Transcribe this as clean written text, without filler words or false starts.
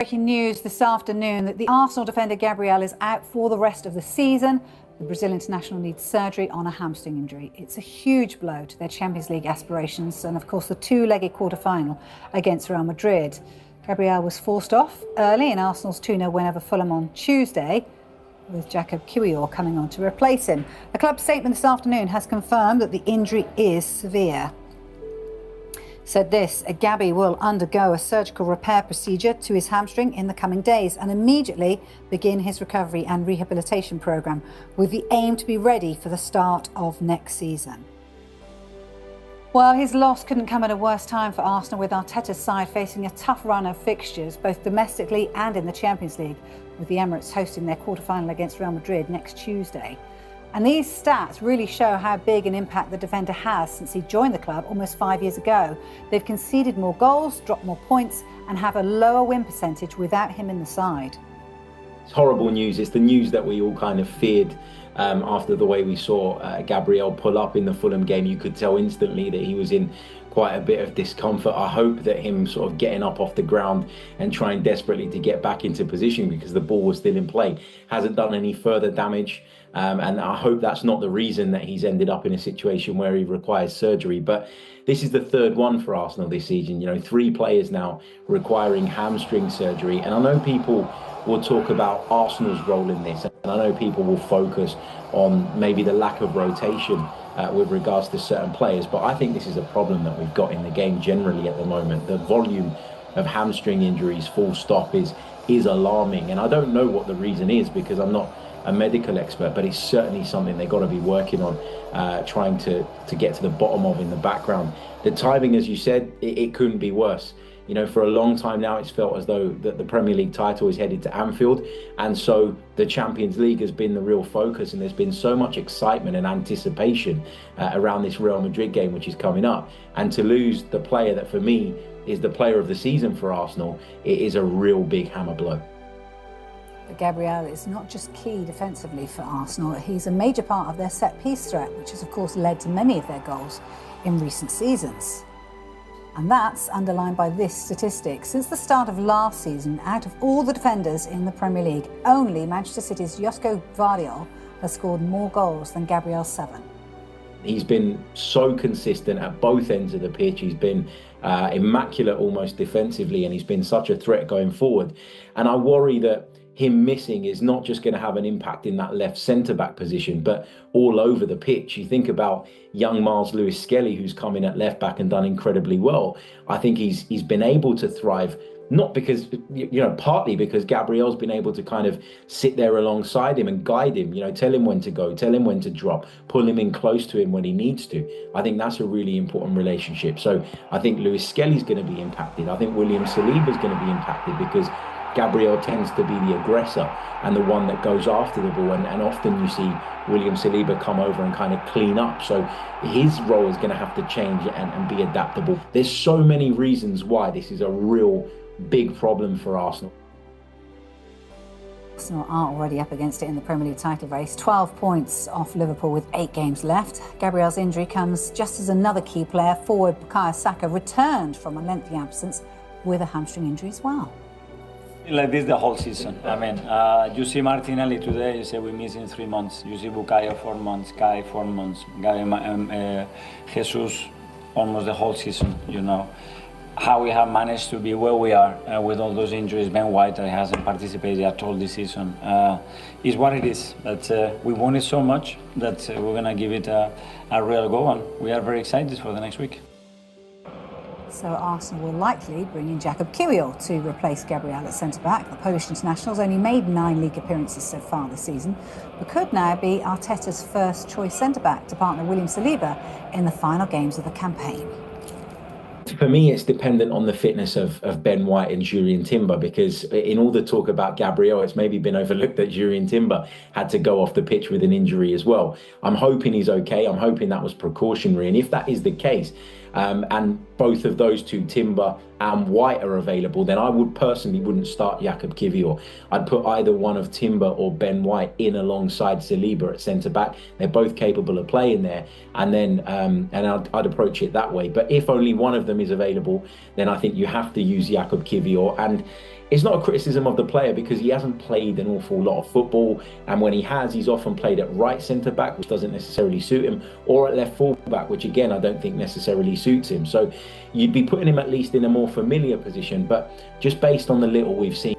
Breaking news this afternoon that the Arsenal defender Gabriel is out for the rest of the season. The Brazil international needs surgery on a hamstring injury. It's a huge blow to their Champions League aspirations and, of course, the two-legged quarter-final against Real Madrid. Gabriel was forced off early in Arsenal's 2-0 win over Fulham on Tuesday, with Jakub Kiwior coming on to replace him. The club statement this afternoon has confirmed that the injury is severe. Said this, Gabby will undergo a surgical repair procedure to his hamstring in the coming days and immediately begin his recovery and rehabilitation programme with the aim to be ready for the start of next season. Well, his loss couldn't come at a worse time for Arsenal, with Arteta's side facing a tough run of fixtures, both domestically and in the Champions League, with the Emirates hosting their quarter-final against Real Madrid next Tuesday. And these stats really show how big an impact the defender has since he joined the club almost 5 years ago. They've conceded more goals, dropped more points, and have a lower win percentage without him in the side. It's horrible news. It's the news that we all kind of feared after the way we saw Gabriel pull up in the Fulham game. You could tell instantly that he was in quite a bit of discomfort. I hope that him sort of getting up off the ground and trying desperately to get back into position because the ball was still in play hasn't done any further damage. And I hope that's not the reason that he's ended up in a situation where he requires surgery. But this is the third one for Arsenal this season. You know, 3 players now requiring hamstring surgery. And I know people will talk about Arsenal's role in this. And I know people will focus on maybe the lack of rotation with regards to certain players. But I think this is a problem that we've got in the game generally at the moment. The volume of hamstring injuries, full stop, is alarming. And I don't know what the reason is because I'm not a medical expert, but it's certainly something they've got to be working on, trying to get to the bottom of in the background. The timing, as you said, it couldn't be worse. You know, for a long time now, it's felt as though that the Premier League title is headed to Anfield. And so the Champions League has been the real focus. And there's been so much excitement and anticipation around this Real Madrid game, which is coming up. And to lose the player that for me is the player of the season for Arsenal, it is a real big hammer blow. But Gabriel is not just key defensively for Arsenal. He's a major part of their set-piece threat, which has, of course, led to many of their goals in recent seasons. And that's underlined by this statistic. Since the start of last season, out of all the defenders in the Premier League, only Manchester City's Josko Gvardiol has scored more goals than Gabriel's 7. He's been so consistent at both ends of the pitch. He's been immaculate almost defensively, and he's been such a threat going forward. And I worry that him missing is not just going to have an impact in that left centre-back position, but all over the pitch. You think about young Miles Lewis-Skelly, who's come in at left-back and done incredibly well. I think he's been able to thrive, not because, you know, partly because Gabriel's been able to kind of sit there alongside him and guide him, you know, tell him when to go, tell him when to drop, pull him in close to him when he needs to. I think that's a really important relationship. So I think Lewis-Skelly's going to be impacted. I think William Saliba's going to be impacted because Gabriel tends to be the aggressor and the one that goes after the ball, and often you see William Saliba come over and kind of clean up. So his role is going to have to change and be adaptable. There's so many reasons why this is a real big problem for Arsenal. Arsenal are already up against it in the Premier League title race, 12 points off Liverpool with 8 games left. Gabriel's injury comes just as another key player, forward Bukayo Saka, returned from a lengthy absence with a hamstring injury as well. Like this the whole season. I mean, you see Martinelli today, you say we're missing 3 months. You see Bukayo 4 months, Kai 4 months, Jesus almost the whole season, you know. How we have managed to be where we are with all those injuries. Ben White hasn't participated at all this season. Is what it is. That we wanted so much that we're going to give it a real go, and we are very excited for the next week. So Arsenal will likely bring in Jakub Kiwior to replace Gabriel at centre-back. The Polish international's only made 9 league appearances so far this season, but could now be Arteta's first choice centre-back to partner William Saliba in the final games of the campaign. For me, it's dependent on the fitness of Ben White and Jurrien Timber, because in all the talk about Gabriel, it's maybe been overlooked that Jurrien Timber had to go off the pitch with an injury as well. I'm hoping he's okay. I'm hoping that was precautionary. And if that is the case, and both of those two, Timber and White, are available, then I wouldn't start Jakub Kiwior. I'd put either one of Timber or Ben White in alongside Saliba at centre back. They're both capable of playing there, and then I'd approach it that way. But if only one of them is available, then I think you have to use Jakub Kiwior. And it's not a criticism of the player, because he hasn't played an awful lot of football, and when he has, he's often played at right centre back, which doesn't necessarily suit him, or at left full back, which again I don't think necessarily suits him. So you'd be putting him at least in a more familiar position. But just based on the little we've seen